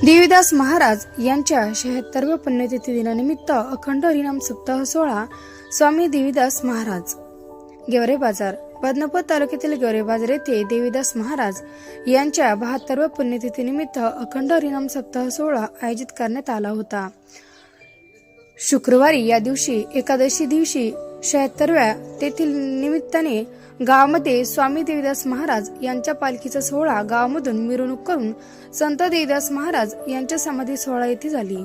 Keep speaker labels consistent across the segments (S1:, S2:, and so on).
S1: देवीदास महाराज यांच्या 76व्या पुण्यतिथी दिनानिमित्त अखंड हरिनाम सप्ताह सोहळा स्वामी देवीदास महाराज गेवरे बाजार बदनापूर तालुक्यातील गेवरे बाजार येथे देवीदास महाराज यांच्या 72व्या पुण्यतिथी निमित्त अखंड हरिनाम सप्ताह सोहळा आयोजित करण्यात आला होता। शुक्रवारी या दिवशी एकादशी दिवशी 76व्या तेथील निमित्ताने गावामध्ये स्वामी देवीदास महाराज यांच्या पालखीचा सोहळा गावामधून मिरवणूक करून संत देवीदास महाराज यांच्या समाधी सोहळा येथे झाली।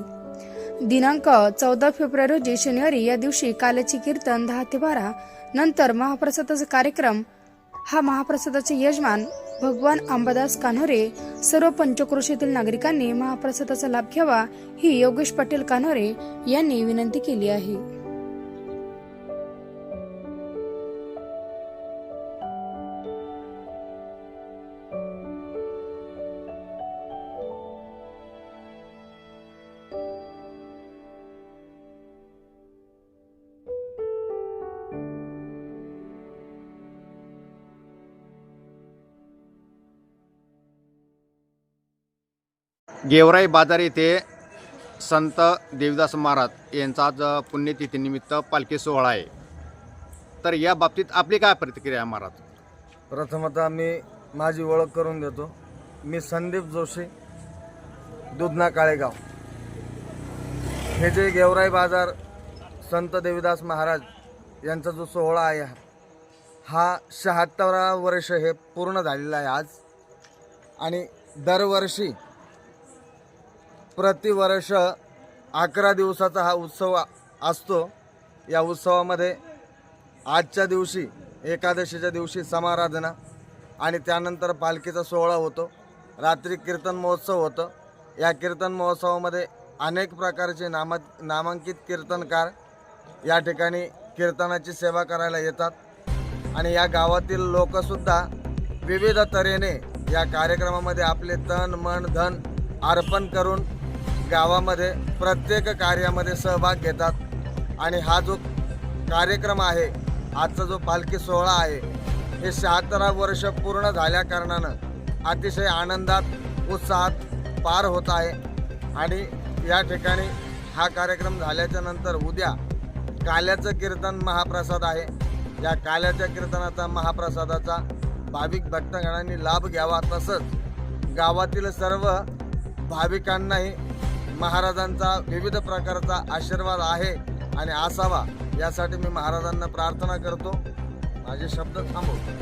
S1: दिनांक 14 फेब्रुवारी रोजी शनिवारी या दिवशी काल्याची कीर्तन 10 ते 12 नंतर महाप्रसादाचा कार्यक्रम। हा महाप्रसादाचे यजमान भगवान अंबादास कान्होरे। सर्व पंचक्रोशीतील नागरिकांनी महाप्रसादाचा लाभ घ्यावा ही योगेश पाटील कान्होरे यांनी विनंती केली आहे।
S2: गेवराई बाजार येथे संत देवीदास महाराज यांचा आज पुण्यतिथीनिमित्त पालखी सोहळा आहे। तर या बाबतीत आपली काय प्रतिक्रिया आहे महाराज?
S3: प्रथमतः मी माझी ओळख करून देतो। मी संदीप जोशी, दुधना काळेगाव। हे जे गेवराई बाजार संत देवीदास महाराज यांचा जो सोहळा आहे हा 76वा वर्ष हे पूर्ण झालेला आहे आज। आणि दरवर्षी प्रतिवर्ष 11 दिवसाचा हा उत्सव असतो। या उत्सवामध्ये आजच्या दिवशी एकादशीच्या दिवशी समाराधना आणि त्यानंतर पालखीचा सोहळा होतो। रात्री कीर्तन महोत्सव होतो। या कीर्तन महोत्सवामध्ये अनेक प्रकारचे नामांकित कीर्तनकार या ठिकाणी कीर्तनाची सेवा करायला येतात आणि या गावातील लोकसुद्धा विविध तऱ्हेने या कार्यक्रमामध्ये आपले तन मन धन अर्पण करून गावामध्ये प्रत्येक कार्यामध्ये सहभाग घेतात। आणि हा जो कार्यक्रम आहे, आजचा जो पालखी सोहळा आहे, हे 76 वर्ष पूर्ण झाल्या कारणानं अतिशय आनंदात उत्साहात पार होत आहे। आणि या ठिकाणी हा कार्यक्रम झाल्याच्या नंतर उद्या काल्याचं कीर्तन महाप्रसाद आहे। या काल्याच्या कीर्तनाचा महाप्रसादाचा भाविक भक्तगणांनी लाभ घ्यावा, तसंच गावातील सर्व भाविकांनाही महाराजांचा विविध प्रकारचा आशीर्वाद आहे आणि असावा यासाठी मी महाराजांना प्रार्थना करतो। माझे शब्द थांबवतो।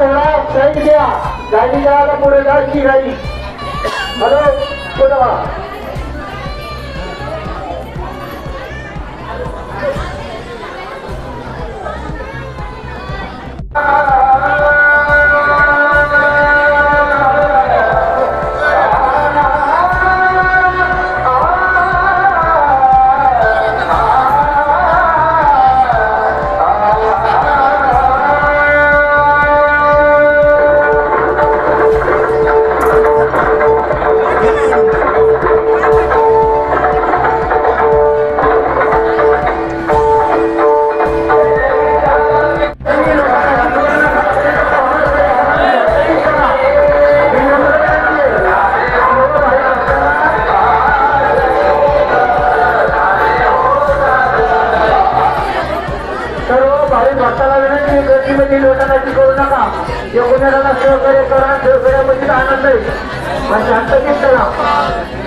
S4: थोडा साईड द्या. गाडी जायला पुढे जायची गाडी. हॅलो पुढे वा. भक्ताला विनंती, गर्दीमध्ये लोटांची करू नका. जे कोणाला सहकार्य करा, सहकार्यामध्ये आनंद आहे. शांततेत करा.